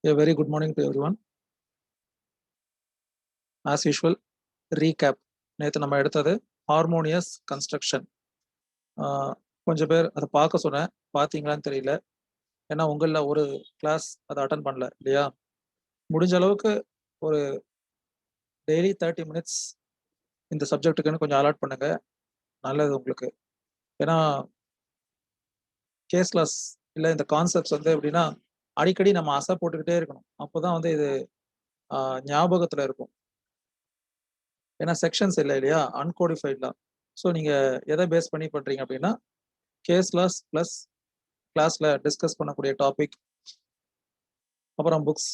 A very good morning to everyone. As usual, recap. நேற்று நம்ம எடுத்தது ஹார்மோனியஸ் கன்ஸ்ட்ரக்ஷன். கொஞ்சம் பேர் அதை பார்க்க சொன்னேன், பார்த்தீங்களான்னு தெரியல. ஏன்னா உங்களில் ஒரு கிளாஸ் அதை அட்டன் பண்ணல இல்லையா? முடிஞ்ச அளவுக்கு ஒரு டெய்லி 30 minutes இந்த சப்ஜெக்ட்டுக்குன்னு கொஞ்சம் அலாட் பண்ணுங்க, நல்லது உங்களுக்கு. ஏன்னா கேஸ் கிளாஸ் இல்லை இந்த கான்செப்ட்ஸ் வந்து எப்படின்னா அடிக்கடி நம்ம அசை போட்டுக்கிட்டே இருக்கணும், அப்போதான் வந்து இது ஞாபகத்தில் இருக்கும். ஏன்னா செக்ஷன்ஸ் இல்லை இல்லையா, அன்கோடிஃபைட் தான். ஸோ நீங்கள் எதை பேஸ் பண்ணி பண்ணுறீங்க அப்படின்னா கேஸ் கிளாஸ் ப்ளஸ் கிளாஸில் டிஸ்கஸ் பண்ணக்கூடிய டாபிக், அப்புறம் புக்ஸ்,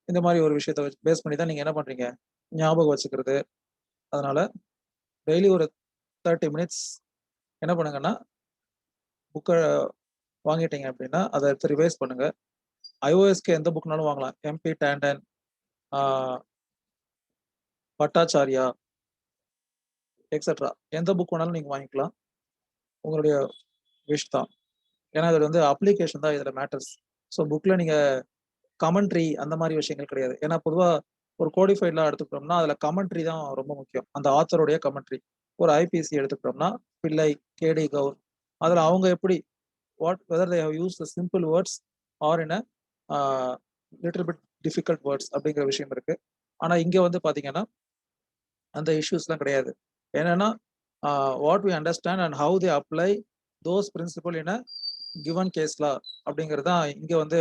இந்த மாதிரி ஒரு விஷயத்தை பேஸ் பண்ணி தான் நீங்கள் என்ன பண்ணுறீங்க, ஞாபகம் வச்சுக்கிறது. அதனால் டெய்லி ஒரு 30 minutes என்ன பண்ணுங்கன்னா புக்கை வாங்கிட்டீங்க அப்படின்னா அதை எடுத்து ரிவைஸ் பண்ணுங்கள். ஐஓஎஸ்க்கு எந்த புக்னாலும் வாங்கலாம், எம்பி டேண்டன், பட்டாச்சாரியா, எக்ஸட்ரா எந்த புக் வேணாலும் நீங்கள் வாங்கிக்கலாம், உங்களுடைய விஷ் தான். ஏன்னா இது வந்து அப்ளிகேஷன் தான் இதில் மேட்டர்ஸ். ஸோ புக்கில் நீங்கள் கமெண்ட்ரி அந்த மாதிரி விஷயங்கள் கிடையாது. ஏன்னா பொதுவாக ஒரு கோடிஃபைட்லாம் எடுத்துக்கிட்டோம்னா அதில் கமெண்ட்ரி தான் ரொம்ப முக்கியம், அந்த ஆத்தருடைய கமெண்ட்ரி. ஒரு ஐபிசி எடுத்துக்கிட்டோம்னா பிள்ளை, கேடி கவுர், அதில் அவங்க எப்படி whether they have use the simple words or in a little bit difficult words அப்படிங்கிற விஷயம் இருக்கு. ஆனால் இங்கே வந்து பார்த்தீங்கன்னா அந்த இஷ்யூஸ்லாம் கிடையாது. என்னன்னா what we understand and how they apply those principle in a given கேஸ்லா அப்படிங்கிறது தான் இங்கே வந்து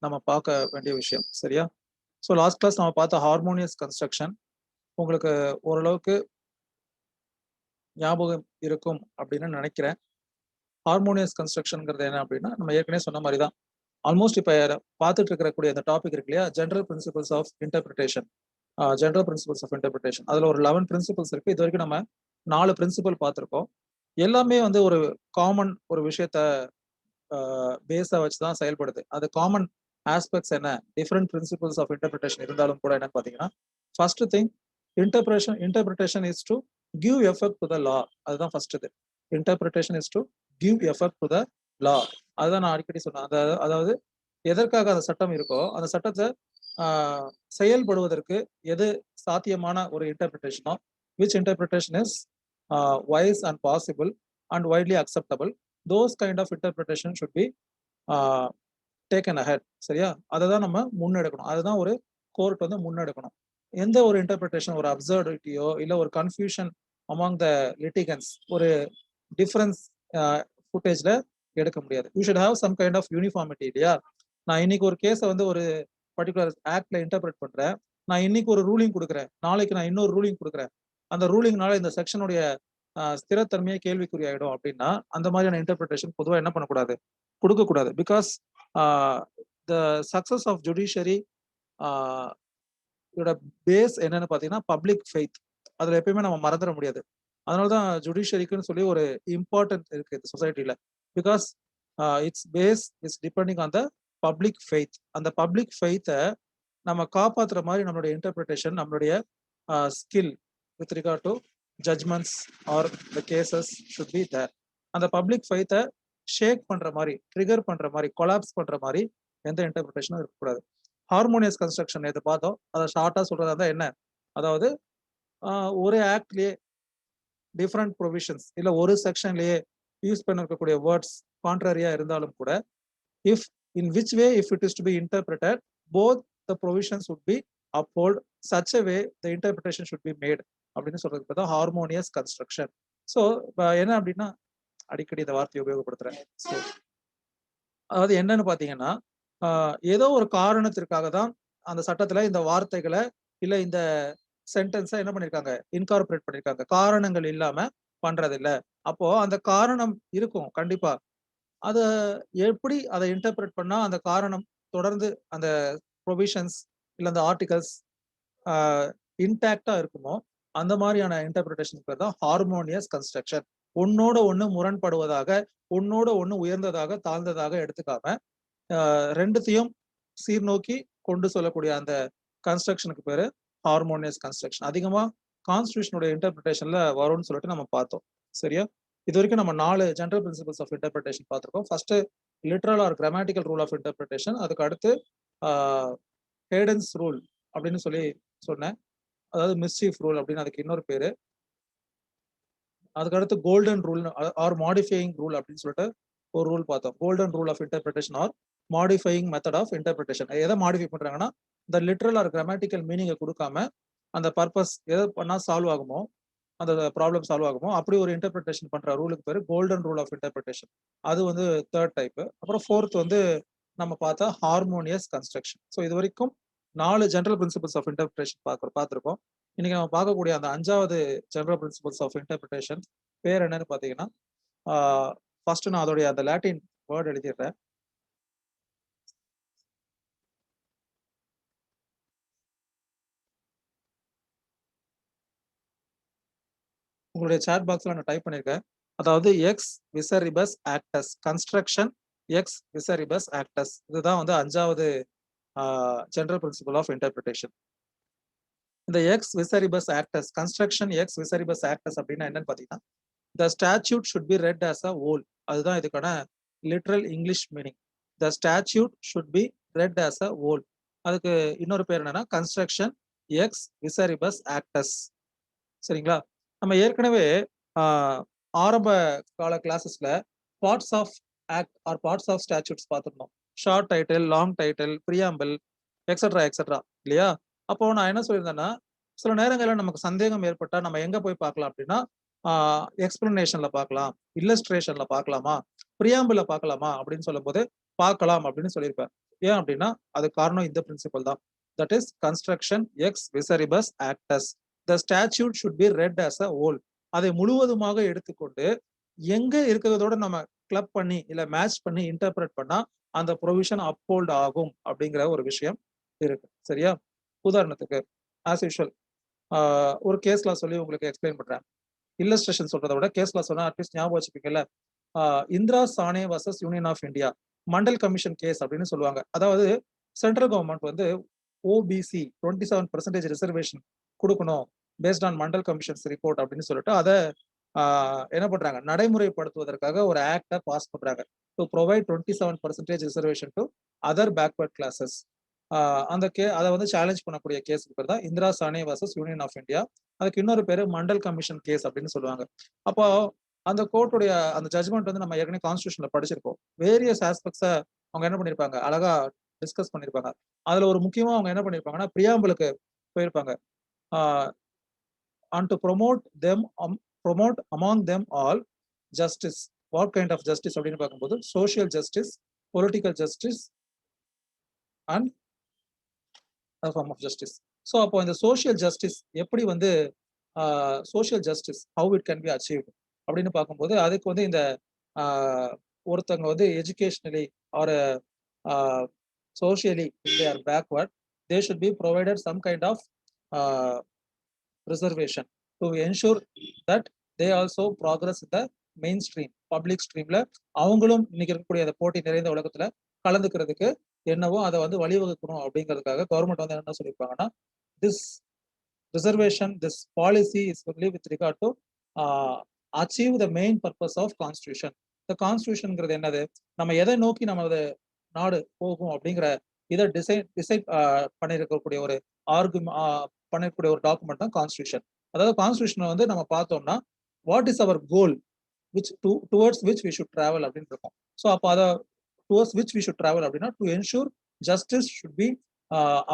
நம்ம பார்க்க வேண்டிய விஷயம். சரியா? ஸோ லாஸ்ட் கிளாஸ் நம்ம பார்த்த ஹார்மோனியஸ் கன்ஸ்ட்ரக்ஷன் உங்களுக்கு ஓரளவுக்கு ஞாபகம் இருக்கும் அப்படின்னு நினைக்கிறேன். ஹார்மோனியஸ் கன்ஸ்ட்ரக்ஷன்ங்கிறது என்ன அப்படின்னா நம்ம ஏற்கனவே சொன்ன மாதிரி தான். ஆல்மோஸ்ட் இப்போ பார்த்துட்டு இருக்கக்கூடிய அந்த டாபிக் இருக்கு இல்லையா, general principles of interpretation. General principles of interpretation அதில் ஒரு 11 பிரின்சிபல்ஸ் இருக்கு. இது வரைக்கும் நம்ம 4 பிரின்சிபல் பார்த்துருக்கோம். எல்லாமே வந்து ஒரு காமன் ஒரு விஷயத்த பேஸா வச்சு தான் செயல்படுது. அது காமன் ஆஸ்பெக்ட்ஸ் என்ன, டிஃப்ரெண்ட் பிரின்சிபல்ஸ் ஆஃப் இன்டர்பிரிட்டேஷன் இருந்தாலும் கூட என்னன்னு பார்த்தீங்கன்னா, first thing interpretation is to give effect to the law. அதுதான் ஃபர்ஸ்ட் இது. Interpretation is to give effect to the law. அதுதான் நான் அடிக்கடி சொன்னேன். அதாவது எதற்காக அந்த சட்டம் இருக்கோ அந்த சட்டத்தை செயல்படுவதற்கு எது சாத்தியமான ஒரு இன்டர்பிரிட்டேஷனோ, which interpretation is wise and possible and widely acceptable, those kind of interpretation should be taken ahead. சரியா? அதை தான் நம்ம முன்னெடுக்கணும். அதுதான் ஒரு கோர்ட் வந்து முன்னெடுக்கணும். எந்த ஒரு இன்டர்பிரிட்டேஷன் ஒரு அப்சர்டிட்டியோ இல்லை ஒரு கன்ஃபியூஷன் அமாங் த லிட்டிகன்ஸ், ஒரு டிஃபரன்ஸ் ஃபுட்டேஜில் எடுக்க முடியாது. You should have some kind of uniformity இல்லையா? நான் இன்னைக்கு ஒரு கேஸை வந்து ஒரு பர்டிகுலர் ஆக்ட்ல இன்டர்பிரேட் பண்றேன், நான் இன்னைக்கு ஒரு ரூலிங் கொடுக்குறேன், நாளைக்கு நான் இன்னொரு ரூலிங் கொடுக்குறேன், அந்த ரூலிங்னால இந்த செக்ஷனுடைய ஸ்திரத்தன்மையை கேள்விக்குறி ஆயிடும் அப்படின்னா அந்த மாதிரியான இன்டர்பிரிட்டேஷன் பொதுவாக என்ன பண்ணக்கூடாது, கொடுக்கக்கூடாது. Because the success of judiciary இதோட பேஸ் என்னன்னு பார்த்தீங்கன்னா பப்ளிக் ஃபெய்த். அதில் எப்பயுமே நம்ம மறந்துட முடியாது. அதனால தான் ஜுடிஷியரிக்குன்னு சொல்லி ஒரு இம்பார்ட்டன்ட் இருக்கு இந்த சொசைட்டியில். Because its base is depending on the public faith. அந்த பப்ளிக் ஃபெய்த்தை நம்ம காப்பாற்றுற மாதிரி நம்மளுடைய இன்டர்பிரிட்டேஷன், நம்மளுடைய skill with regard to judgments or the cases should be there. அந்த பப்ளிக் ஃபெய்த்தை ஷேக் பண்ற மாதிரி, ட்ரிகர் பண்ற மாதிரி, கொலாப்ஸ் பண்ற மாதிரி எந்த இன்டர்பிரிட்டேஷனும் இருக்கக்கூடாது. ஹார்மோனியஸ் கன்ஸ்ட்ரக்ஷன் எது பார்த்தோம், அதை ஷார்ட்டா சொல்றதா தான் என்ன, அதாவது ஒரு ஆக்ட்லயே டிஃப்ரெண்ட் ப்ரொவிஷன்ஸ் இல்லை ஒரு செக்ஷன்லயே யூஸ் பண்ணிருக்கக்கூடிய வேர்ட்ஸ் கான்ட்ரரியா இருந்தாலும் கூட, if in which way if it is to be interpreted, both the provisions would be uphold such a way the interpretation should be made அப்படின்னு சொல்றதுக்கு பார்த்தா ஹார்மோனியஸ் கன்ஸ்ட்ரக்ஷன். ஸோ என்ன அப்படின்னா அடிக்கடி இந்த வார்த்தையை உபயோகப்படுத்துறேன். ஸோ அதாவது என்னன்னு பார்த்தீங்கன்னா, ஏதோ ஒரு காரணத்திற்காக தான் அந்த சட்டத்துல இந்த வார்த்தைகளை இல்லை இந்த சென்டென்ஸை என்ன பண்ணியிருக்காங்க, இன்கார்பரேட் பண்ணியிருக்காங்க. காரணங்கள் இல்லாம பண்றது இல்லை. அப்போ அந்த காரணம் இருக்கும் கண்டிப்பா. அதை எப்படி அதை இன்டர்பிரேட் பண்ணா அந்த காரணம் தொடர்ந்து அந்த ப்ரொவிஷன்ஸ் இல்லை அந்த ஆர்டிகல்ஸ் இன்டாக்டா இருக்குமோ அந்த மாதிரியான இன்டர்பிரிட்டேஷன் பேர் தான் ஹார்மோனியஸ் கன்ஸ்ட்ரக்ஷன். ஒன்னோட ஒன்று முரண்படுவதாக, ஒன்னோட ஒன்று உயர்ந்ததாக தாழ்ந்ததாக எடுத்துக்காம ரெண்டுத்தையும் சீர்நோக்கி கொண்டு சொல்லக்கூடிய அந்த கன்ஸ்ட்ரக்ஷனுக்கு பேரு ஹார்மோனியஸ் கன்ஸ்ட்ரக்ஷன். அதிகமா கான்ஸ்டியூஷனுடைய இன்டர்பிரிட்டேஷன்ல வரும்னு சொல்லிட்டு நம்ம பார்த்தோம். சரியா? இது வரைக்கும் நம்ம 4 ஜெனரல் பிரின்சிபல்ஸ் ஆஃப் இன்டர்பிரிட்டேஷன் பார்த்திருக்கோம். First literal or grammatical rule of interpretation, அதுக்கு அடுத்து ஹேடன்ஸ் ரூல் அப்படின்னு சொல்லி சொன்னேன். அதாவது மிஸ்சீஃப் ரூல் அப்படின்னு அதுக்கு இன்னொரு பேரு. அதுக்கடுத்து golden rule or modifying rule அப்படின்னு சொல்லிட்டு ஒரு ரூல் பார்த்தோம். Golden rule of interpretation or modifying method of interpretation. எதை மாடிஃபை பண்றாங்கன்னா இந்த லிட்ரல் ஆர் கிராமட்டிக்கல் மீனிங்கை கொடுக்காம அந்த பர்பஸ் எதை பண்ணா சால்வ் ஆகுமோ, அந்த ப்ராப்ளம் சால்வ் ஆகுமோ அப்படி ஒரு இன்டர்பிரிட்டேஷன் பண்ற ரூலுக்கு பேரு கோல்டன் ரூல் ஆஃப் இன்டர்பிரிட்டேஷன். அது வந்து தேர்ட் டைப். அப்புறம் ஃபோர்த் வந்து நம்ம பார்த்தா ஹார்மோனியஸ் கன்ஸ்ட்ரக்ஷன். ஸோ இது வரைக்கும் 4 ஜெனரல் பிரின்சிபல்ஸ் ஆஃப் இன்டர்பிரிட்டேஷன் பார்த்திருக்கோம். இன்னைக்கு நம்ம பார்க்கக்கூடிய அந்த 5வது ஜெனரல் பிரின்சிபல்ஸ் ஆஃப் இன்டர்பிரிட்டேஷன் பேர் என்னன்னு பார்த்தீங்கன்னா, ஃபர்ஸ்ட் நான் அதோடைய அந்த லாட்டின் வேர்ட் எழுதிடுறேன். உங்களுடைய சாட் பாக்ஸ்ல நான் டைப் பண்ணியிருக்கேன். அதாவது ex visceribus actus construction ex visceribus actus. இதுதான் வந்து 5வது ஜெனரல் பிரின்சிபல் ஆஃப் இன்டர்பிரிட்டேஷன். இந்த ex visceribus actus construction ex visceribus actus அப்படின்னா என்னன்னு பார்த்தீங்கன்னா, the statute should be read as a whole. அதுதான் இதுக்கான literal English meaning. The statute should be read as a whole. அதுக்கு இன்னொரு பேர் என்னன்னா கன்ஸ்ட்ரக்ஷன் எக்ஸ் விசரிபஸ் ஆக்டஸ். சரிங்களா? நம்ம ஏற்கனவே ஆரம்ப கால கிளாஸஸ்ல parts of act or parts of statutes பார்த்துருந்தோம். Short title, long title, preamble, etcetera etcetera இல்லையா? அப்போ நான் என்ன சொல்லியிருந்தேன்னா, சில நேரங்களில் நமக்கு சந்தேகம் ஏற்பட்டா நம்ம எங்க போய் பார்க்கலாம் அப்படின்னா, எக்ஸ்பிளனேஷன்ல பார்க்கலாம், இல்லஸ்ட்ரேஷன்ல பார்க்கலாமா, பிரியாம்பிள்ல பார்க்கலாமா அப்படின்னு சொல்லும் போது பார்க்கலாம் அப்படின்னு சொல்லியிருப்பேன். ஏன் அப்படின்னா அது காரணம் இந்த பிரின்சிபல் தான். That is construction ex visceribus actus. The statute should be read as a whole. அதை முழுவதுமாக எடுத்துக்கொண்டு எங்க இருக்கிறதோட நம்ம கிளப் பண்ணி இல்ல மேட்ச் பண்ணி இன்டர்பிரட் பண்ணா அந்த ப்ரொவிஷன் அப்ஹோல்ட் ஆகும் அப்படிங்கிற ஒரு விஷயம் இருக்கு. சரியா? உதாரணத்துக்கு ஆஸ் யூஷுவல் ஒரு கேஸ்ல சொல்லி உங்களுக்கு எக்ஸ்பிளைன் பண்றேன். இல்லஸ்ட்ரேஷன் சொல்றதை விட கேஸ்ல சொன்னா அட்லீஸ்ட் ஞாபகம் வச்சுப்பீங்கல்ல. Indira Sawhney versus Union of India Mandal commission case அப்படின்னு சொல்லுவாங்க. அதாவது சென்ட்ரல் கவர்மெண்ட் வந்து ஓபிசி 27% ரிசர்வேஷன் கொடுக்கணும் based on Mandal commissions report அப்படின்னு சொல்லிட்டு அதை என்ன பண்றாங்க, நடைமுறைப்படுத்துவதற்காக ஒரு ஆக்டை பாஸ் பண்றாங்க. To provide 27% reservation to other backward classes. அந்த அதை வந்து சேலஞ்ச் பண்ணக்கூடிய கேஸ் பேர் தான் Indira Sawhney versus Union of India. அதுக்கு இன்னொரு பேரு மண்டல் கமிஷன் கேஸ் அப்படின்னு சொல்லுவாங்க. அப்போ அந்த கோர்ட்டுடைய அந்த ஜட்மெண்ட் வந்து நம்ம ஏற்கனவே கான்ஸ்டியூஷன்ல படிச்சிருக்கோம். வேரியஸ் ஆஸ்பெக்ட்ஸை அவங்க என்ன பண்ணிருப்பாங்க, அழகா டிஸ்கஸ் பண்ணிருப்பாங்க. அதுல ஒரு முக்கியமா அவங்க என்ன பண்ணிருப்பாங்கன்னா பிரியாம்பிளுக்கு போயிருப்பாங்க. and to promote among them all justice. What kind of justice அப்படின்னு பார்க்கும்போது social justice, political justice and a form of justice. So அப்போ இந்த சோஷியல் ஜஸ்டிஸ் எப்படி வந்து social justice how it can be achieved அப்படின்னு பார்க்கும்போது அதுக்கு வந்து இந்த ஒருத்தவங்க வந்து educationally or socially if they are backward, they should be provided some kind of reservation to ensure that they also progress in the mainstream public streamல அவங்களும் இன்னைக்கு இருக்கக்கூடிய அந்த போட்டி நிறைந்த உலகத்துல கலந்துக்கிறதுக்கு என்னவோ அதை வந்து வழிவகுக்கணும் அப்படிங்கிறதுக்காக கவர்மெண்ட் வந்து என்ன சொல்லியிருப்பாங்கன்னா, this reservation this policy is only with regard to achieve the main purpose of constitution. இந்த கான்ஸ்டியூஷன்ங்கிறது என்னது, நம்ம எதை நோக்கி நம்ம நாடு போகும் அப்படிங்கிற இதை டிசைட் பண்ணிருக்கக்கூடிய ஒரு பண்ணக்கூடிய ஒரு டாக்குமெண்ட் தான் கான்ஸ்டியூஷன். அதாவது கான்ஸ்டியூஷன் வந்து நம்ம பார்த்தோம்னா what is our goal towards which we should travel அப்படின்னு இருக்கும். ஸோ அப்போ அதை towards which we should travel அப்படின்னா to ensure justice should be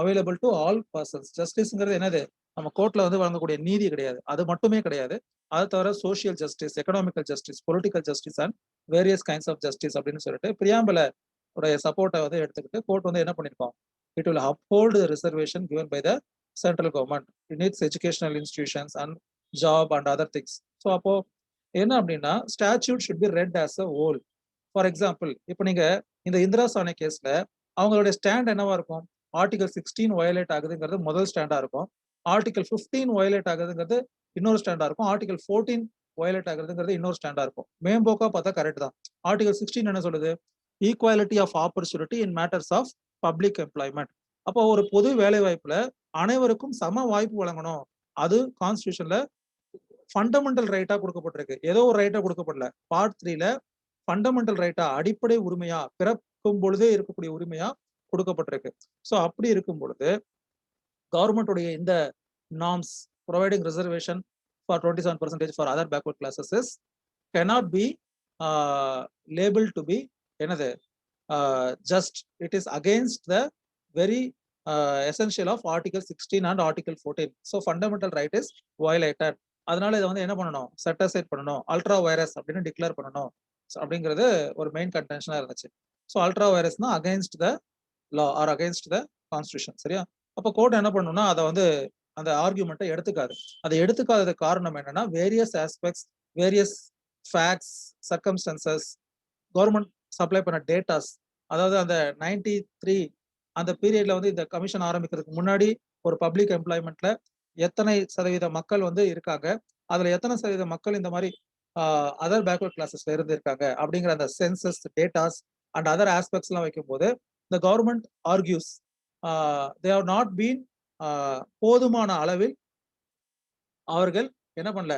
available to all persons. ஜஸ்டிஸ்ங்கிறது என்னது, நம்ம கோர்ட்ல வந்து வழங்கக்கூடிய நீதி கிடையாது, அது மட்டுமே கிடையாது. அதை தவிர social justice, economical justice, political justice and various kinds of justice அப்படின்னு சொல்லிட்டு பிரியாம்பிள உடைய சப்போர்ட்டை வந்து எடுத்துக்கிட்டு கோர்ட் வந்து என்ன பண்ணிருக்கோம், it will uphold reservation given by the central government in its educational institutions and job and other things. So அப்போ என்ன அப்படின்னா statute should be read as a whole. For example இப்போ நீங்க இந்த இந்திரா சானே கேஸ்ல அவங்களுடைய ஸ்டாண்ட் என்னவா இருக்கும், ஆர்டிகல் 16 வயலேட் ஆகுதுங்கிறது முதல் ஸ்டாண்டா இருக்கும், ஆர்டிகல் 15 வயலேட் ஆகுதுங்கிறது இன்னொரு ஸ்டாண்டா இருக்கும், ஆர்டிகல் 14 வயலேட் ஆகுதுங்கிறது இன்னொரு ஸ்டாண்டா இருக்கும். மேம்போக்கா பார்த்தா கரெக்ட் தான். ஆர்டிகல் 16 என்ன சொல்லுது, equality of opportunity in matters of public employment. அப்போ ஒரு பொது வேலை வாய்ப்புல அனைவருக்கும் சம வாய்ப்பு வழங்கணும். அது கான்ஸ்டியூஷன்ல ஃபண்டமெண்டல் ரைட்டா கொடுக்கப்பட்டிருக்கு, ஏதோ ஒரு ரைட்டா கொடுக்கப்படல. பார்ட் 3ல ஃபண்டமெண்டல் ரைட்டா அடிப்படை உரிமையா பிறக்கும் பொழுதே இருக்கக்கூடிய உரிமையா கொடுக்கப்பட்டிருக்கு. ஸோ அப்படி இருக்கும் பொழுது கவர்மெண்ட் உடைய இந்த norms providing reservation for 27% for other backward classes is cannot be labeled to be என்னது just. It is against the very essential of article 16 and article 14. So fundamental right is violated. அதனால இதை வந்து என்ன பண்ணணும், set aside பண்ணணும், ultra vires அப்படின்னு declare பண்ணணும் அப்படிங்கிறது ஒரு மெயின் கன்டென்ஷனா இருந்துச்சு. ஸோ அல்ட்ரா வைரஸ்னா against the law or against the constitution. சரியா? அப்போ கோர்ட் என்ன பண்ணணும்னா அதை வந்து அந்த ஆர்கியூமெண்ட்டை எடுத்துக்காது. அதை எடுத்துக்காததுக்கு காரணம் என்னன்னா various aspects, various facts, circumstances, government supply பண்ண டேட்டாஸ். அதாவது அந்த 93 அந்த பீரியட்ல வந்து இந்த கமிஷன் ஆரம்பிக்கிறதுக்கு முன்னாடி ஒரு பப்ளிக் எம்ப்ளாய்மெண்ட்ல எத்தனை சதவீத மக்கள் வந்து இருக்காங்க, அதுல எத்தனை சதவீத மக்கள் இந்த மாதிரி அதர் பேக்வர்ட் கிளாஸஸ்ல இருந்து இருக்காங்க அப்படிங்கிற அந்த census datas and other aspects எல்லாம் வைக்கும் போது இந்த government argues they have not been போதுமான அளவில் அவர்கள் என்ன பண்ணல,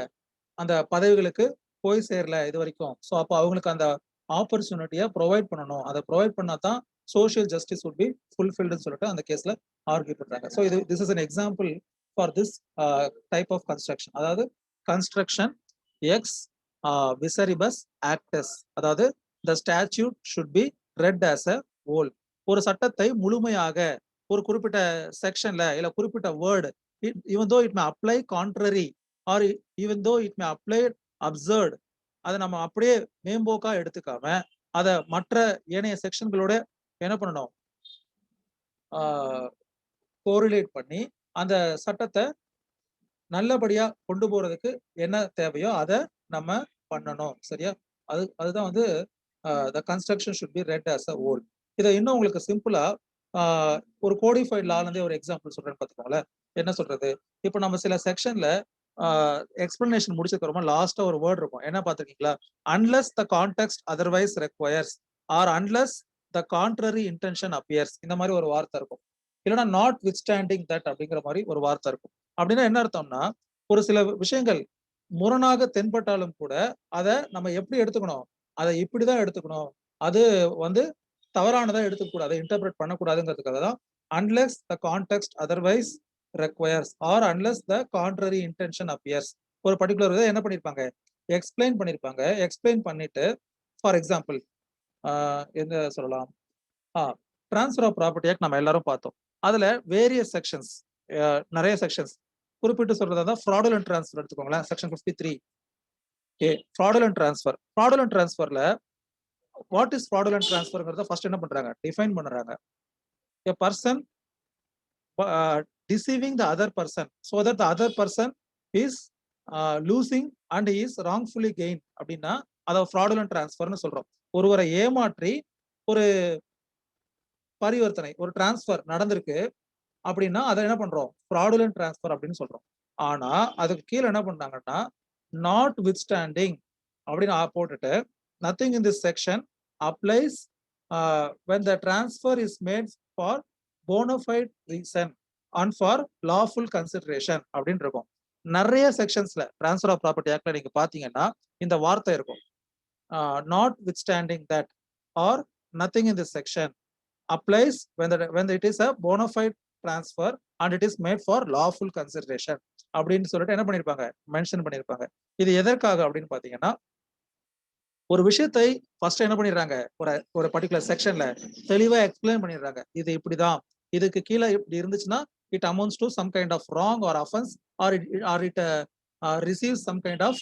அந்த பதவிகளுக்கு போய் சேரல இது வரைக்கும். ஸோ அப்போ அவங்களுக்கு அந்த ஆப்பர்ச்சுனிட்டியை ப்ரொவைட் பண்ணணும். அதை ப்ரொவைட் பண்ணா தான் சோஷியல் ஜஸ்டிஸ் வுட் பி ஃபுல்ஃபில்டுன்னு சொல்லிட்டு அந்த கேஸ்ல ஆர்கியூ பண்றாங்க. So this is an example for this type of construction. அதாவது கன்ஸ்ட்ரக்ஷன் எக்ஸ் விசரிபஸ் ஆக்டஸ். அதாவது the statute should be read as a whole. ஒரு சட்டத்தை முழுமையாக ஒரு குறிப்பிட்ட செக்ஷன்ல இல்ல குறிப்பிட்ட word even though it may apply contrary or even though it may apply absurd, அதை நம்ம அப்படியே மேம்போக்கா எடுத்துக்காம அதை மற்ற ஏனைய செக்ஷன்களோட என்ன பண்ணணும், கோரிலேட் பண்ணி அந்த சட்டத்தை நல்லபடியா கொண்டு போறதுக்கு என்ன தேவையோ அதை நம்ம பண்ணணும். சரியா? அதுதான் வந்து the construction should be read as a whole. இதை இன்னும் உங்களுக்கு சிம்பிளா ஒரு கோடிஃபைட் லால இருந்தே ஒரு எக்ஸாம்பிள் சொல்றேன்னு பார்த்துக்கோங்களேன். என்ன சொல்றது, இப்போ நம்ம சில செக்ஷன்ல எக்ஸ்பிளனேஷன் முடிச்சதுக்கு லாஸ்டா ஒரு வேர்ட் இருக்கும். என்ன பார்த்துருக்கீங்களா? அன்லெஸ் த context otherwise requires R unless த கான்ட்ரரி இன்டென்ஷன் அப்பியர்ஸ், இந்த மாதிரி ஒரு வார்த்தை இருக்கும். இல்லைன்னா நாட் வித் ஸ்டாண்டிங் தட் அப்படிங்கிற மாதிரி ஒரு வார்த்தை இருக்கும். அப்படின்னா என்ன அர்த்தம்னா, ஒரு சில விஷயங்கள் முரணாக தென்பட்டாலும் கூட அதை நம்ம எப்படி எடுத்துக்கணும், அதை இப்படிதான் எடுத்துக்கணும், அது வந்து தவறானதா எடுத்துக்க கூடாது, இன்டர்பிரட் பண்ணக்கூடாதுங்கிறதுக்காக தான் அன்லெஸ் த context otherwise requires R unless த கான்ட்ரரி இன்டென்ஷன் அப்பியர்ஸ். ஒரு பர்டிகுலர் இதை என்ன பண்ணிருப்பாங்க, எக்ஸ்பிளைன் பண்ணிருப்பாங்க. எக்ஸ்பிளைன் பண்ணிட்டு ஃபார் எக்ஸாம்பிள் என்ன சொல்லலாம், டிரான்ஸ்ஃபர் ஆஃப் ப்ராப்பர்ட்டி ஆக்ட் நம்ம எல்லாரும் பார்த்தோம். அதுல வேரியஸ் செக்ஷன்ஸ், நிறைய செக்ஷன்ஸ் குறிப்பிட்டு சொல்றதா ஃப்ராடுலன்ட் டிரான்ஸ்ஃபர் எடுத்துக்கோங்களேன். Section 53 fraudulent transfer. ஃப்ராடுலன்ட் டிரான்ஸ்ஃபர்ல வாட் இஸ் ஃப்ராடுலன்ட் டிரான்ஸ்ஃபர்ங்கிறத ஃபர்ஸ்ட் என்ன பண்றாங்க, டிஃபைன் பண்றாங்க. a person deceiving the other person so that the other person is losing and he is wrongfully gained அப்படின்னா அதை ஃப்ராடுலன்ட் டிரான்ஸ்ஃபர்னு சொல்றோம். ஒருவரை ஏமாற்றி ஒரு பரிவர்த்தனை, ஒரு டிரான்ஸ்ஃபர் நடந்திருக்கு அப்படின்னா அதை என்ன பண்றோம், ஃப்ராடுலன்ட் டிரான்ஸ்ஃபர் அப்படின்னு சொல்றோம். ஆனா அதுக்கு கீழே என்ன பண்றாங்கன்னா நாட் வித் ஸ்டாண்டிங் அப்படின்னு போட்டுட்டு nothing in this section applies when the transfer is made for bona fide reason and for lawful consideration அப்படின்னு இருக்கும். நிறைய செக்ஷன்ஸ்ல டிரான்ஸ்ஃபர் ஆஃப் ப்ராப்பர்ட்டி ஆக்ட்ல நீங்க பாத்தீங்கன்னா இந்த வார்த்தை இருக்கும், not with standing that R nothing in this section applies when it is a bona fide transfer and it is made for lawful consideration அப்படின்னு சொல்லிட்டு என்ன பண்ணிருப்பாங்க, மென்ஷன் பண்ணிருப்பாங்க. இது எதற்காக அப்படின்னு பாத்தீங்கன்னா, ஒரு விஷயத்தை ஃபர்ஸ்ட் என்ன பண்ணிடுறாங்க, ஒரு பர்டிகுலர் செக்ஷன்ல தெளிவா எக்ஸ்பிளைன் பண்ணிடுறாங்க. இது இப்படிதான், இதுக்கு கீழே இப்படி இருந்துச்சுன்னா it amounts to some kind of wrong or offence or it receives some kind of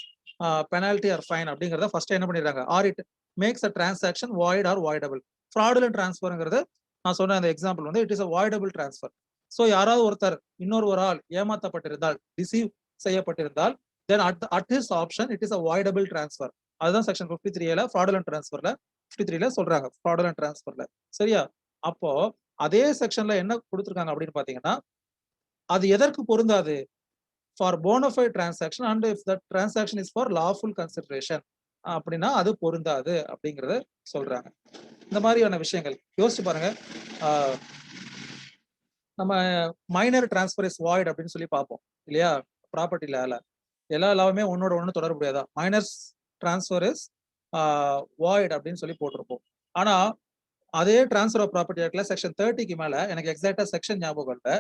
penalty or fine அப்படிங்கிறத ஃபர்ஸ்ட் என்ன பண்ணிடுறாங்க, or it makes a transaction void or voidable. Fraudulent டிரான்ஸ்ஃபர்ங்கிறது நான் சொன்ன அந்த எக்ஸாம்பிள் வந்து it is a voidable transfer. So யாராவது ஒருத்தர் இன்னொரு ஒரு ஆள் ஏமாற்றப்பட்டிருந்தால், டிசீவ் செய்யப்பட்டிருந்தால், then at his option it is a voidable transfer. அதுதான் செக்ஷன் 53ல ஃப்ராடுலன்ட் டிரான்ஸ்ஃபர்ல 53ல சொல்றாங்க ஃப்ராடுலன்ட் டிரான்ஸ்ஃபர்ல. சரியா? அப்போ அதே செக்ஷன்ல என்ன கொடுத்துருக்காங்க அப்படின்னு பாத்தீங்கன்னா, அது எதற்கு பொருந்தாது, for bonafide transaction and if the transaction is for lawful consideration அப்படின்னா அது பொருந்தாது அப்படிங்கறத சொல்றாங்க. இந்த மாதிரியான விஷயங்கள் யோசிச்சு பாருங்க. நம்ம மைனர் டிரான்ஸ்ஃபர் இஸ் வாய்ட் அப்படின்னு சொல்லி பார்ப்போம் இல்லையா, ப்ராப்பர்ட்டில எல்லா லாவுமே ஒன்னோட ஒன்று தொடர்புடையதா. மைனர்ஸ் டிரான்ஸ்ஃபர் இஸ் வாய்ட் அப்படின்னு சொல்லி போட்டிருப்போம். ஆனா அதே டிரான்ஸ்ஃபர் ஆஃப் ப்ராப்பர்ட்டி ஆக்ட்ல செக்ஷன் 30க்கு மேல எனக்கு எக்ஸாக்டா செக்ஷன் ஞாபகம் இல்ல.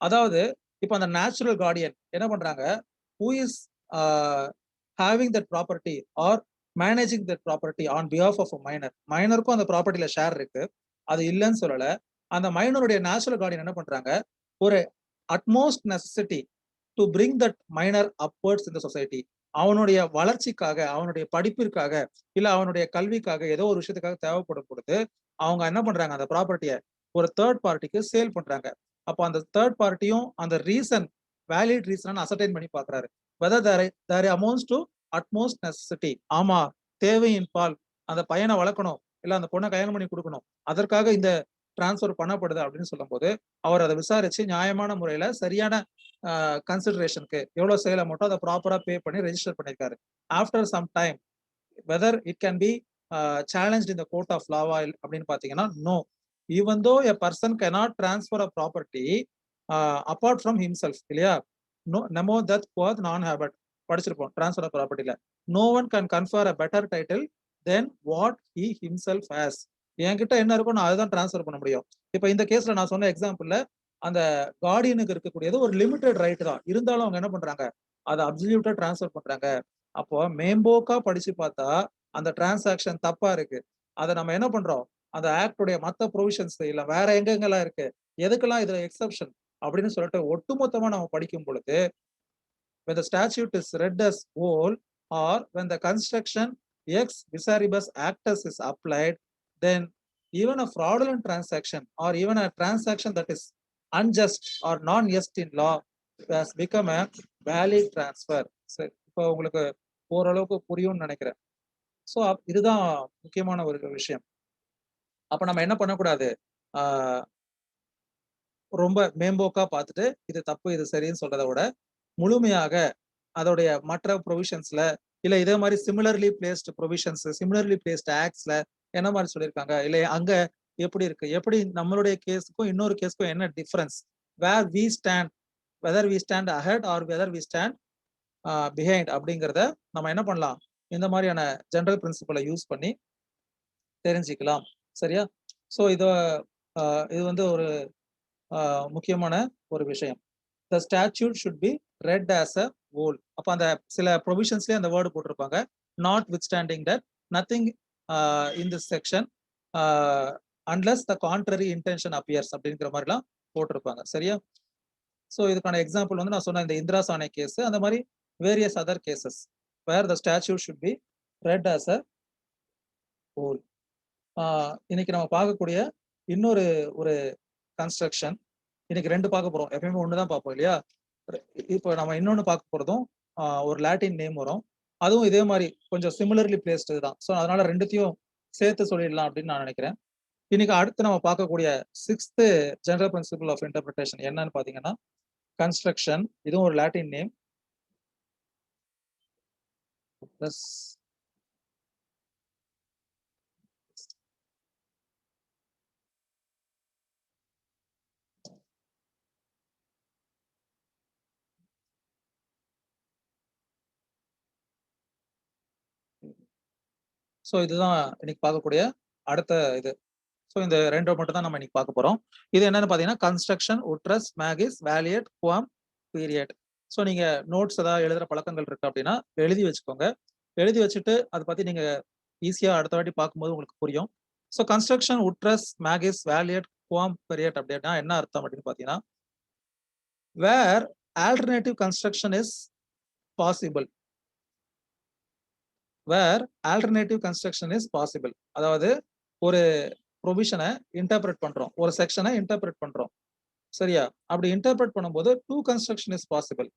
அதாவது இப்போ அந்த நேச்சுரல் கார்டியன் என்ன பண்றாங்க, who is having that property or managing that property on behalf of minor. மைனருக்கும் அந்த ப்ராப்பர்ட்டில ஷேர் இருக்கு, அது இல்லைன்னு சொல்லல. அந்த மைனருடைய நேச்சுரல் கார்டியன் என்ன பண்றாங்க, ஒரு utmost necessity to bring that minor upwards in the society. அவனுடைய வளர்ச்சிக்காக, அவனுடைய படிப்பிற்காக, இல்ல அவனுடைய கல்விக்காக, ஏதோ ஒரு விஷயத்துக்காக தேவைப்படும் பொழுது அவங்க என்ன பண்றாங்க, அந்த ப்ராப்பர்ட்டியை ஒரு தேர்ட் பார்ட்டிக்கு சேல் பண்றாங்க. அப்போ அந்த தேர்ட் பார்ட்டியும் அந்த ரீசன் வேலிட் ரீசன் அசர்டைன் பண்ணி பாக்குறாரு, whether there amounts to utmost necessity. ஆமா, தேவையின் பால் அந்த பையனை வளர்க்கணும், இல்ல அந்த பொண்ணை கல்யாணம் பண்ணி கொடுக்கணும், அதற்காக இந்த டிரான்ஸ்ஃபர் பண்ணப்படுது அப்படின்னு சொல்லும் போது அவர் அதை விசாரிச்சு நியாயமான முறையில சரியான கன்சிடரேஷனுக்கு எவ்வளவு சேல் அமௌண்ட்டோ அதை ப்ராப்பரா பே பண்ணி ரெஜிஸ்டர் பண்ணியிருக்காரு. After some time whether it can be challenged in the court of law அப்படின்னு பாத்தீங்கன்னா no. Even though a person cannot transfer a property apart from himself, இல்லையா, no nemo that quoth non habet படிச்சிருப்போம் transfer of property ல. No one can confer a better title than what he himself has. என்கிட்ட என்ன இருக்கோ நான் அதுதான் transfer பண்ண முடியும். இப்போ இந்த கேஸ்ல நான் சொன்ன எக்ஸாம்பிள்ல அந்த கார்டியனுக்கு இருக்கக்கூடியது ஒரு லிமிடெட் ரைட் தான், இருந்தாலும் அவங்க என்ன பண்றாங்க, அதை அப்சல்யூட்டா டிரான்ஸ்ஃபர் பண்றாங்க. அப்போ மேம்போக்கா படிச்சு பார்த்தா அந்த டிரான்சாக்ஷன் தப்பா இருக்கு. அதை நம்ம என்ன பண்றோம், அந்த ஆக்டுடைய மத்த ப்ரொவிஷன்ஸ் இல்ல வேற எங்கெங்கெல்லாம் இருக்கு, எதுக்கெல்லாம் இதுல எக்ஸப்ஷன் அப்படின்னு சொல்லிட்டு ஒட்டுமொத்தமா நம்ம படிக்கும் பொழுது when the statute is read as whole or when the construction ex visceribus actus is applied, then even a fraudulent transaction or even a transaction that is unjust or non-just in law has become a valid transfer. சரி, இப்போ உங்களுக்கு ஓரளவுக்கு புரியும்னு நினைக்கிறேன். So இதுதான் முக்கியமான ஒரு விஷயம். அப்ப நம்ம என்ன பண்ணக்கூடாது, ரொம்ப மேம்போக்கா பார்த்துட்டு இது தப்பு இது சரின்னு சொல்றதை விட முழுமையாக அதோடைய மற்ற ப்ரொவிஷன்ஸ்ல இல்ல இதே மாதிரி similarly placed provisions, similarly placed ஆக்ட்ஸ்ல என்ன மாதிரி சொல்லியிருக்காங்க, இல்லை அங்க எப்படி இருக்கு, எப்படி நம்மளுடைய கேஸுக்கும் இன்னொரு கேஸுக்கும் என்ன difference, where we stand, whether we stand ahead or whether we stand behind அப்படிங்கிறத நம்ம என்ன பண்ணலாம், இந்த மாதிரியான ஜெனரல் பிரின்சிபலை யூஸ் பண்ணி தெரிஞ்சுக்கலாம். சரியா? ஸோ இது வந்து ஒரு முக்கியமான ஒரு விஷயம். The statute should be read as a whole. அப்ப அந்த சில ப்ரொவிஷன்ஸ்லயே அந்த வேர்டு போட்டிருப்பாங்க, not withstanding that nothing in this section unless the contrary intention appears அப்படிங்கிற மாதிரிலாம் போட்டிருப்பாங்க. சரியா? ஸோ இதுக்கான எக்ஸாம்பிள் வந்து நான் சொன்ன இந்த இந்திரா சாணை கேஸ், அந்த மாதிரி various other cases where the statute should be read as a whole. இன்னைக்கு நம்ம பார்க்கக்கூடிய இன்னொரு ஒரு கன்ஸ்ட்ரக்ஷன், இன்னைக்கு ரெண்டு பார்க்க போறோம், எப்பயுமே ஒண்ணுதான் பார்ப்போம் இல்லையா. இப்போ நம்ம இன்னொன்னு பார்க்க போறதும் ஒரு லாட்டின் நேம் வரும், அதுவும் இதே மாதிரி கொஞ்சம் சிமிலர்லி பிளேஸ்டு தான். ஸோ அதனால ரெண்டுத்தையும் சேர்த்து சொல்லிடலாம் அப்படின்னு நான் நினைக்கிறேன். இன்னைக்கு அடுத்து நம்ம பார்க்கக்கூடிய 6th general principle of interpretation என்னன்னு பாத்தீங்கன்னா கன்ஸ்ட்ரக்ஷன். இதுவும் ஒரு லாட்டின் நேம். ஸோ இதுதான் இன்னைக்கு பார்க்கக்கூடிய அடுத்த இது. ஸோ இந்த ரெண்டு மட்டும் தான் நம்ம இன்னைக்கு பார்க்க போறோம். இது என்னன்னு பாத்தீங்கன்னா construction, ut res, magis, valeat, quam, period. So நீங்க நோட்ஸ் ஏதாவது எழுதுற பழக்கங்கள் இருக்கு அப்படின்னா எழுதி வச்சுக்கோங்க. எழுதி வச்சுட்டு அதை பத்தி நீங்க ஈஸியா அடுத்த வாட்டி பார்க்கும்போது உங்களுக்கு புரியும். So construction, ut res, magis, valeat, quam, pereat அப்படின்னா என்ன அர்த்தம் அப்படின்னு பாத்தீங்கன்னா, where alternative construction is possible, where alternative construction is possible. அதாவது ஒரு ப்ரொவிஷனை இன்டர்பிரட் பண்றோம், ஒரு செக்ஷனை இன்டர்பிரட் பண்றோம், சரியா? அப்படி இன்டர்பிரட் பண்ணும்போது two construction is possible.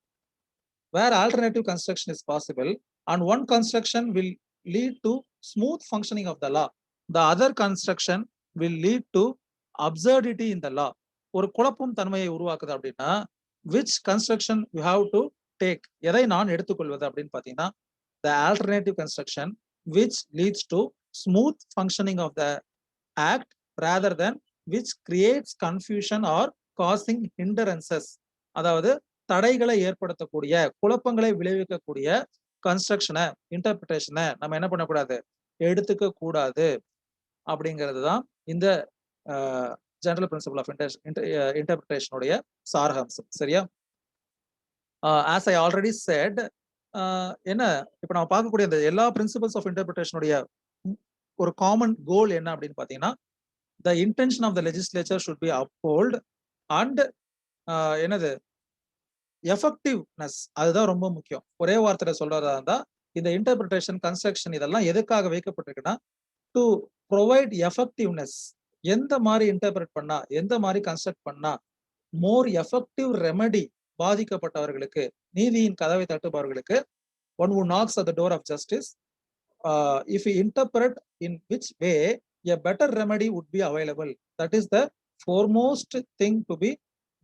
Where alternative construction is possible and one construction will lead to smooth functioning of the law, the other construction will lead to absurdity in the law. ஒரு குழப்பம் தன்மையை உருவாக்குது அப்படின்னா which construction you have to take, எதை நான் எடுத்துக்கொள்வது அப்படின்னு பாத்தீங்கன்னா the alternative construction which leads to smooth functioning of the act rather than which creates confusion or causing hindrances. அதாவது தடைகளை ஏற்படுத்தக்கூடிய, குழப்பங்களை விளைவிக்கக்கூடிய கன்ஸ்ட்ரக்ஷனை, இன்டர்பிரிட்டேஷனை நம்ம என்ன பண்ணக்கூடாது, எடுத்துக்க கூடாது அப்படிங்கிறது தான் இந்த ஜெனரல் பிரின்சிபல் ஆஃப் இன்டர்பிரிட்டேஷனுடைய சாரஹம்சம். சரியா? ஆஸ் ஐ ஆல்ரெடி செட், என்ன இப்ப நம்ம பார்க்கக்கூடிய இந்த எல்லா பிரின்சிபல்ஸ் ஆஃப் இன்டர்பிரிட்டேஷனுடைய ஒரு காமன் கோல் என்ன அப்படின்னு பாத்தீங்கன்னா, the intention of the legislature should be upheld and என்னது எஃபெக்டிவ்னஸ், அதுதான் ரொம்ப முக்கியம். ஒரே வார்த்தையில சொல்றதா இருந்தா, இந்த இன்டர்பிரிட்டேஷன், கன்ஸ்ட்ரக்ஷன் இதெல்லாம் எதுக்காக வைக்கப்பட்டிருக்குன்னா, டு ப்ரொவைட் எஃபெக்டிவ்னஸ். எந்த மாதிரி இன்டர்பிரட் பண்ணா, எந்த மாதிரி கன்ஸ்ட்ரக்ட் பண்ணா மோர் எஃபெக்டிவ் ரெமெடி பாதிக்கப்பட்டவர்களுக்கு, நீதியின் கதவை தட்டுபவர்களுக்கு, one who knocks at the door of justice, if we interpret in which way a better remedy would be available, that is the foremost thing to be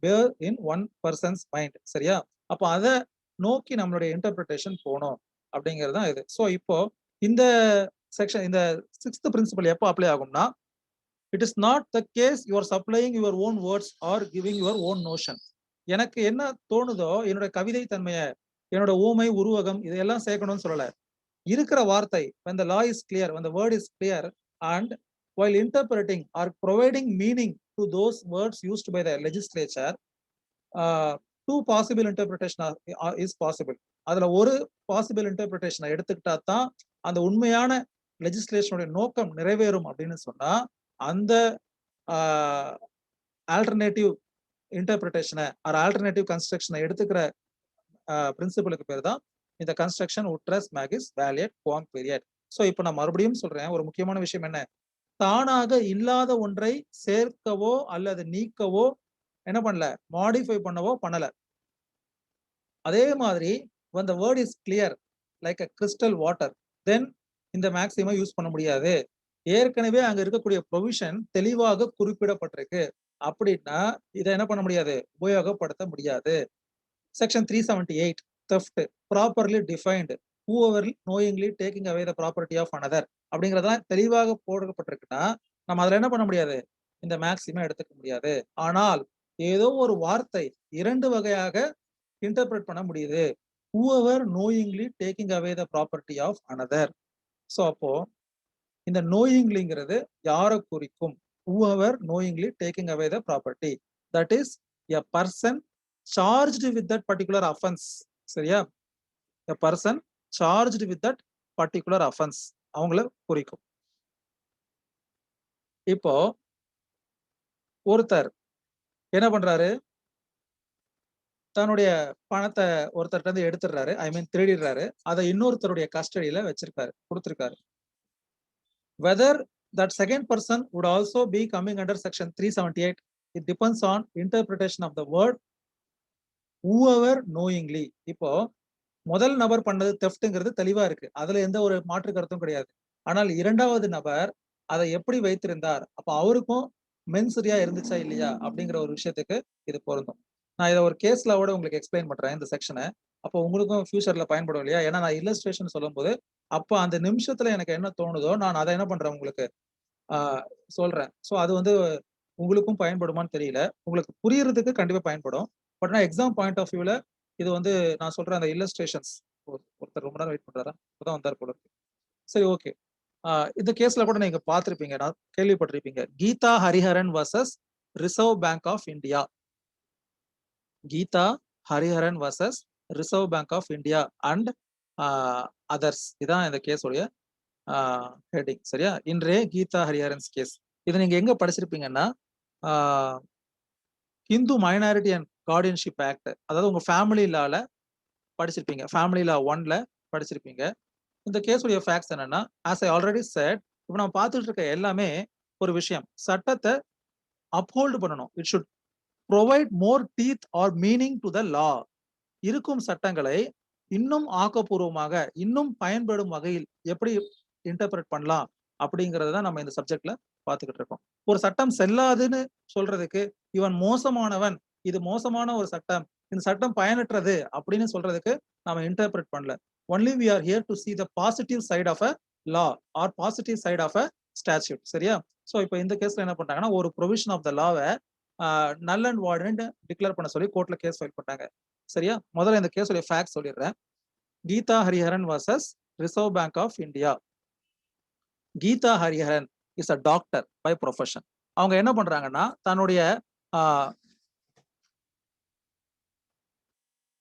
bear in one person's mind. சரியா? அப்போ அதை நோக்கி நம்மளுடைய interpretation போகணும் அப்படிங்கிறது தான் இது. So இப்போ இந்த செக்ஷன், இந்த 6th பிரின்சிபல் எப்போ அப்ளை ஆகும்னா, it is not the case you are supplying your own words or giving your own notion. எனக்கு என்ன தோணுதோ, என்னோட கவிதை தன்மையை, என்னோட ஊமை, உருவகம் இதையெல்லாம் சேர்க்கணும்னு சொல்லல. இருக்கிற வார்த்தை, when the law is clear, when the word is clear, and while interpreting or providing meaning to those words used by the legislature, two possible interpretation is possible. அதுல ஒரு பாசிபிள் இன்டர்பிரிட்டேஷனை எடுத்துக்கிட்டா தான் அந்த உண்மையான லெஜிஸ்லேஷனுடைய நோக்கம் நிறைவேறும் அப்படின்னு சொன்னா, அந்த ஆல்டர்னேட்டிவ் இன்டர்பிரிட்டேஷனை ஆர் ஆல்டர்னேட்டிவ் கன்ஸ்ட்ரக்ஷனை எடுத்துக்கிற பிரின்சிபலுக்கு பேர் தான் இந்த construction ut res magis valeat quam pereat. So இப்போ நான் மறுபடியும் சொல்றேன், ஒரு முக்கியமான விஷயம் என்ன, தானாக இல்லாத ஒன்றை சேர்க்கவோ அல்லது நீக்கவோ என்ன பண்ணல, மாடிஃபை பண்ணவோ பண்ணல. அதே மாதிரி when the word is clear like a crystal water, then இந்த மேக்ஸிமம் யூஸ் பண்ண முடியாது. ஏற்கனவே அங்க இருக்கக்கூடிய ப்ரொவிஷன் தெளிவாக குறிப்பிடப்பட்டிருக்கு அப்படின்னா இதை என்ன பண்ண முடியாது, உபயோகப்படுத்த முடியாது. Section 378 theft properly defined, whoever knowingly taking away the property of another அப்படிங்கறதெல்லாம் தெளிவாக போடப்பட்டிருக்குன்னா நம்ம அதுல என்ன பண்ண முடியாது, இந்த மேக்ஸிமம் எடுத்துக்க முடியாது. ஆனால் ஏதோ ஒரு வார்த்தை இரண்டு வகையாக இன்டர்பிரட் பண்ண முடியுது, whoever knowingly taking away the property of another. So அப்போ இந்த knowinglyங்கிறது யாரை குறிக்கும், whoever knowingly taking away the property, that is a person charged with that particular offense. சரியா? a person charged with that particular offense அவங்கள குறிக்கும். இப்போ ஒருத்தர் என்ன பண்றாரு, தன்னுடைய பணத்தை ஒருத்தர்கிட்ட இருந்து எடுத்துடுறாரு, ஐ மீன் திருடிடுறாரு, அதை இன்னொருத்தருடைய கஸ்டடியில வச்சிருக்காரு, கொடுத்திருக்காரு. whether that second person would also be coming under section 378, it depends on interpretation of the word whoever knowingly. இப்போ முதல் நபர் பண்ணது தெஃப்ட்ங்கிறது தெளிவா இருக்கு, அதுல எந்த ஒரு மாற்று கருத்தும் கிடையாது. ஆனால் இரண்டாவது நபர் அதை எப்படி வைத்திருந்தார், அப்ப அவருக்கும் மென்சரியா இருந்துச்சா இல்லையா அப்படிங்கிற ஒரு விஷயத்துக்கு இது பொருந்தும். நான் இதை ஒரு கேஸ்லோட உங்களுக்கு எக்ஸ்பிளைன் பண்றேன் இந்த செக்ஷனை, அப்போ உங்களுக்கும் ஃபியூச்சர்ல பயன்படும் இல்லையா. ஏன்னா நான் இல்லஸ்ட்ரேஷன் சொல்லும் போது அப்போ அந்த நிமிஷத்துல எனக்கு என்ன தோணுதோ நான் அதை என்ன பண்றேன் உங்களுக்கு சொல்றேன். ஸோ அது வந்து உங்களுக்கும் பயன்படுமான்னு தெரியல, உங்களுக்கு புரியறதுக்கு கண்டிப்பா பயன்படும். பட் நான் எக்ஸாம் பாயிண்ட் ஆஃப் வியூல இது வந்து நான் சொல்றேன் அந்த இல்லஸ்ட்ரேஷன்ஸ். ஒருத்தர் ரொம்ப நேரம் வெயிட் பண்றாரா, இப்பதான் வந்தார் போல இருக்கு. சரி, ஓகே. இந்த கேஸ்ல கூட நீங்க பார்த்திருப்பீங்க, நான் கேள்விப்பட்டிருப்பீங்க, Githa Hariharan versus Reserve Bank of India. Githa Hariharan versus Reserve Bank of India and others, இதான் இந்த கேஸோடைய ஹெட்டிங். சரியா? இன்றைய கீதா ஹரிஹரன்ஸ் கேஸ். இதை நீங்க எங்க படிச்சிருப்பீங்கன்னா, Hindu minority and guardianship act, அதாவது உங்க ஃபேமிலி லால படிச்சிருப்பீங்க, ஃபேமிலி லா 1ல படிச்சிருப்பீங்க. இந்த கேஸுடைய ஃபேக்ட்ஸ் என்னன்னா, ஆஸ் ஐ ஆல்ரெடி செட், இப்போ நம்ம பார்த்துட்டு இருக்க எல்லாமே ஒரு விஷயம், சட்டத்தை அப்ஹோல்டு பண்ணணும். It should provide more teeth or meaning to the law. இருக்கும் சட்டங்களை இன்னும் ஆக்கப்பூர்வமாக, இன்னும் பயன்படும் வகையில் எப்படி இன்டர்பிரட் பண்ணலாம் அப்படிங்கறத தான் நம்ம இந்த சப்ஜெக்ட்ல பார்த்துக்கிட்டு இருக்கோம். ஒரு சட்டம் செல்லாதுன்னு சொல்றதுக்கு, இவன் மோசமானவன், இது மோசமான ஒரு சட்டம், இந்த சட்டம் பயனற்றது அப்படின்னு சொல்றதுக்கு நாம இன்டர்பிரட் பண்ணல. Only we are here to see the positive side of a law or positive side of a statute. சரியா? ஸோ இப்போ இந்த கேஸ்ல என்ன பண்றாங்கன்னா, ஒரு ப்ரொவிஷன் ஆஃப் த லாவை நல் அண்ட் வாய்டுன்னு டிக்ளேர் பண்ண சொல்லி கோர்ட்ல கேஸ் ஃபைல் பண்ணாங்க. சரியா? முதல்ல இந்த கேஸோட ஃபேக்ட் சொல்லிடுறேன். Githa Hariharan versus Reserve Bank of India. Githa Hariharan is a doctor by profession. அவங்க என்ன பண்றாங்கன்னா தன்னுடைய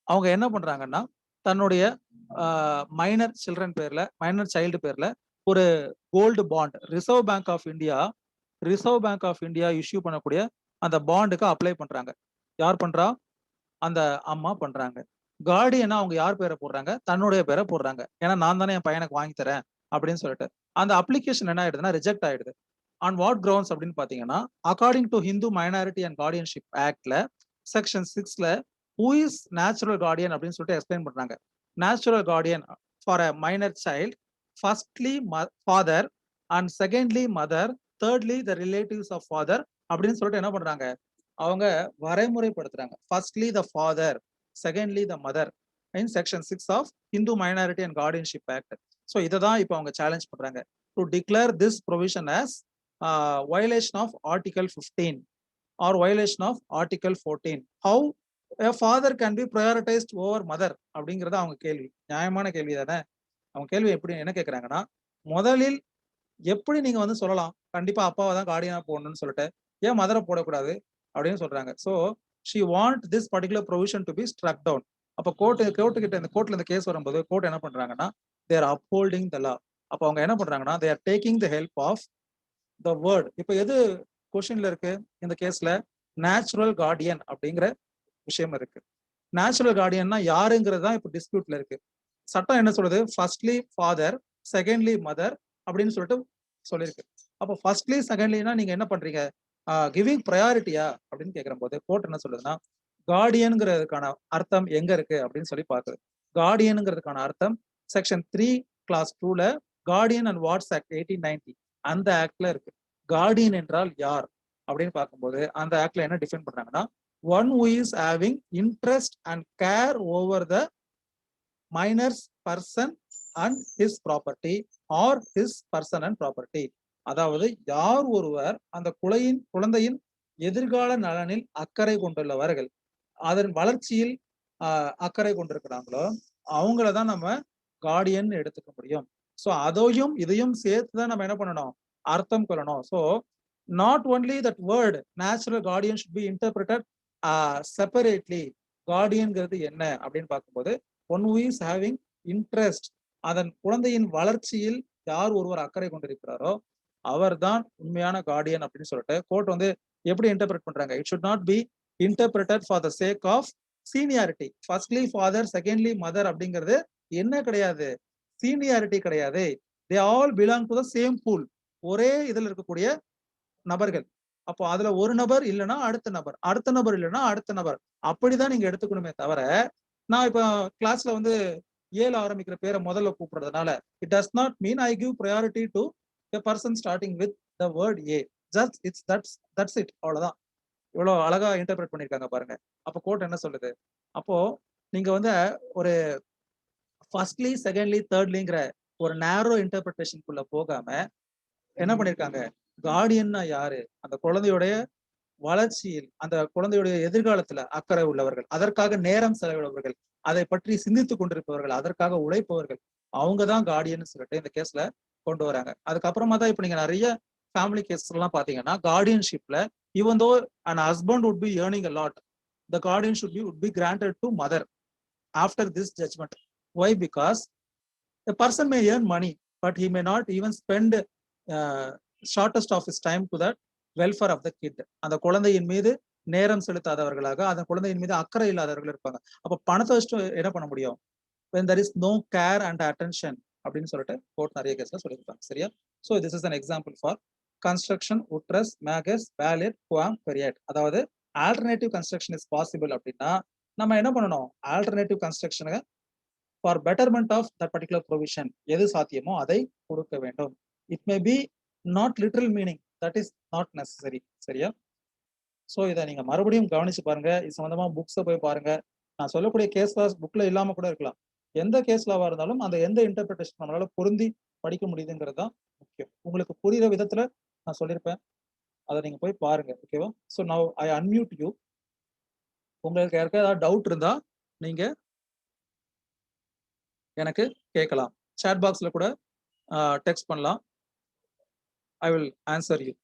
அவங்க என்ன பண்றாங்கன்னா தன்னுடைய மைனர் சில்ட்ரன் பேர்ல, மைனர் சைல்டு பேர்ல ஒரு gold bond Reserve Bank of India issue பண்ணக்கூடிய அந்த பாண்டுக்கு அப்ளை பண்றாங்க. யார் பண்றா? அந்த அம்மா பண்றாங்க. கார்டியனா அவங்க யார் பேரை போடுறாங்க? தன்னுடைய பேரை போடுறாங்க. ஏன்னா நான் தானே என் பையனுக்கு வாங்கி தரேன் அப்படின்னு சொல்லிட்டு அந்த அப்ளிகேஷன் என்ன ஆயிடுதுன்னா ரிஜெக்ட் ஆயிடுது. ஆன் வாட் கிரவுண்ட்ஸ் அப்படின்னு பாத்தீங்கன்னா, according to Hindu minority and guardianship ஆக்ட்ல செக்ஷன் 6ல ஹூ இஸ் நேச்சுரல் கார்டியன் அப்படின்னு சொல்லிட்டு எக்ஸ்பிளைன் பண்றாங்க. Natural guardian for a minor child, firstly father and secondly mother, thirdly the relatives of father அப்படின்னு சொல்லிட்டு என்ன பண்றாங்க, அவங்க வரைமுறைப்படுத்துறாங்க. Firstly the father, secondly the mother in section 6 of Hindu minority and guardianship act. So இதை தான் இப்போ அவங்க சேலஞ்ச் பண்றாங்க. To declare this provision as violation of Article 15 or violation of Article 14. How a father can be prioritized over mother அப்படிங்கிறது அவங்க கேள்வி. நியாயமான கேள்வி தானே. அவங்க கேள்வி எப்படி என்ன கேட்கறாங்கன்னா, முதலில் எப்படி நீங்க வந்து சொல்லலாம் கண்டிப்பா அப்பாவை தான் கார்டியனா போடணும்னு சொல்லிட்டு, ஏன் மதரை போடக்கூடாது அப்படின்னு சொல்றாங்க. So she want this particular provision to be struck down. அப்போ கோர்ட்ல இந்த கேஸ் வரும்போது கோர்ட் என்ன பண்றாங்கன்னா, தே ஆர் அப்ஹோல்டிங் த லா. அப்போ அவங்க என்ன பண்றாங்கன்னா, they are taking the help of the word. இப்போ எது கொஸ்டின்ல இருக்கு இந்த கேஸ்ல? நேச்சுரல் கார்டியன் அப்படிங்கிற விஷயம் இருக்கு. நேச்சுரல் கார்டியன்னா யாருங்கிறது தான் இப்போ டிஸ்பியூட்ல இருக்கு. சட்டம் என்ன சொல்லுது? ஃபர்ஸ்ட்லி ஃபாதர், செகண்ட்லி மதர் அப்படின்னு சொல்லிட்டு சொல்லியிருக்கு. அப்போ ஃபர்ஸ்ட்லி செகண்ட்லினா நீங்க என்ன பண்றீங்க? கிவிங் ப்ரையாரிட்டியா அப்படின்னு கேட்கிற போது கோர்ட் என்ன சொல்லுதுன்னா, கார்டியனுங்கிறதுக்கான அர்த்தம் எங்க இருக்கு அப்படின்னு சொல்லி பார்க்குது. கார்டியனுங்கிறதுக்கான அர்த்தம் செக்ஷன் 3 கிளாஸ் 2ல கார்டியன் அண்ட் வாட்ஸ் ஆக்ட் 1890 அந்த ஆக்ட்ல இருக்கு. கார்டியன் என்றால் யார் அப்படின்னு பார்க்கும்போது அந்த ஆக்ட்ல என்ன டிஃபைன் பண்றாங்கன்னா, one who is having interest and care over the miners person and his property R his person and property. அதாவது யார் ஒருவர் அந்த குழந்தையின் எதிர்கால நலனில் அக்கறை கொண்டுள்ளவர்கள், அதன் வளர்ச்சியில் அக்கறை கொண்டிருக்கிறாங்களோ அவங்களதான் நம்ம கார்டியன் எடுத்துக்க முடியும். ஸோ அதையும் இதையும் சேர்த்து தான் நம்ம என்ன பண்ணணும், அர்த்தம் கொள்ளணும். So not only that word natural guardian should be interpreted separately. கார்டியன்ங்கிறது என்ன அப்படின்னு பார்க்கும்போது, one who is having interest, அதன் குழந்தையின் வளர்ச்சியில் யார் ஒருவர் அக்கறை கொண்டிருக்கிறாரோ அவர் தான் உண்மையான கார்டியன் அப்படின்னு சொல்லிட்டு கோர்ட் வந்து எப்படி இன்டர்பிரட் பண்றாங்க? It should not be interpreted for the sake of seniority. Firstly father, secondly mother அப்படிங்கிறது என்ன கிடையாது, சீனியாரிட்டி கிடையாது. They all belong to the same pool. ஒரே இதுல இருக்கக்கூடிய நபர்கள். அப்போ அதுல ஒரு நபர் இல்லைன்னா அடுத்த நபர் இல்லைன்னா அடுத்த நபர், அப்படிதான் நீங்க எடுத்துக்கணுமே தவிர, நான் இப்போ கிளாஸ்ல வந்து ஏல ஆரம்பிக்கிற பேரை முதல்ல கூப்பிடுறதுனால it does not mean I give priority to a person starting with the word A. Just that's it. அவ்வளவுதான். இவ்வளவு அழகா இன்டர்பிரட் பண்ணிருக்காங்க பாருங்க. அப்போ கோர்ட் என்ன சொல்லுது? அப்போ நீங்க வந்து ஒரு ஃபர்ஸ்ட்லி செகண்ட்லி தேர்ட்லிங்கிற ஒரு நேரோ இன்டர்பிரேஷனுக்குள்ள போகாம என்ன பண்ணிருக்காங்க, கார்டியன்னா யாரு, அந்த குழந்தையுடைய வளர்ச்சியில் அந்த குழந்தையுடைய எதிர்காலத்துல அக்கறை உள்ளவர்கள், அதற்காக நேரம் செலவிடுபவர்கள், அதை பற்றி சிந்தித்துக் கொண்டிருப்பவர்கள், அதற்காக உழைப்பவர்கள், அவங்கதான் கார்டியன் சொல்லிட்டு இந்த கேஸ்ல கொண்டு வராங்க. அதுக்கப்புறமா தான் இப்ப நீங்க நிறைய ஃபேமிலி கேஸ் எல்லாம் பாத்தீங்கன்னா, கார்டியன்ஷிப்ல even though an husband would be earning a lot, the guardian would be granted to mother after this judgment. Why? Because a person may earn money but he may not even spend shortest of his time to that welfare of the kid. அந்த குழந்தையின் மீது நேரம் செலுத்தாதவர்களாக, அந்த குழந்தையின் மீது அக்கறை இல்லாதவர்கள் இருப்பாங்க. அப்ப பணத்தை வச்சுட்டு என்ன பண்ண முடியும்? when there is no care and attention அப்படின்னு சொல்லிட்டு கோர்ட் நிறைய கேஸ்ல சொல்லியிருப்பாங்க. சரியா? So this is an example for construction utrus magus valid quam period. அதாவது ஆல்டர்னேட்டிவ் கன்ஸ்ட்ரக்ஷன் இஸ் பாசிபிள் அப்படின்னா நம்ம என்ன பண்ணணும், ஆல்டர்னேட்டிவ் கன்ஸ்ட்ரக்ஷனை for betterment of the particular provision எது சாத்தியமோ அதை கொடுக்க வேண்டும். It may be not literal meaning, that is not necessary. சரியா? ஸோ இதை நீங்க மறுபடியும் கவனிச்சு பாருங்க. இது சம்பந்தமா புக்ஸை போய் பாருங்க. நான் சொல்லக்கூடிய கேஸ் லாஸ் புக்ல இல்லாம கூட இருக்கலாம். எந்த கேஸ் லாவா இருந்தாலும் அந்த எந்த இன்டர்பிரேஷன் நம்மளால பொருந்தி படிக்க முடியுதுங்கிறது தான் முக்கியம். உங்களுக்கு புரியுற விதத்துல நான் சொல்லியிருப்பேன், அதை நீங்க போய் பாருங்க. ஓகேவா? So now I unmute you. உங்களுக்கு யாருக்கா ஏதாவது டவுட் இருந்தா நீங்க எனக்கு கேட்கலாம். சாட் பாக்ஸ்ல கூட டெக்ஸ்ட் பண்ணலாம். I will answer you.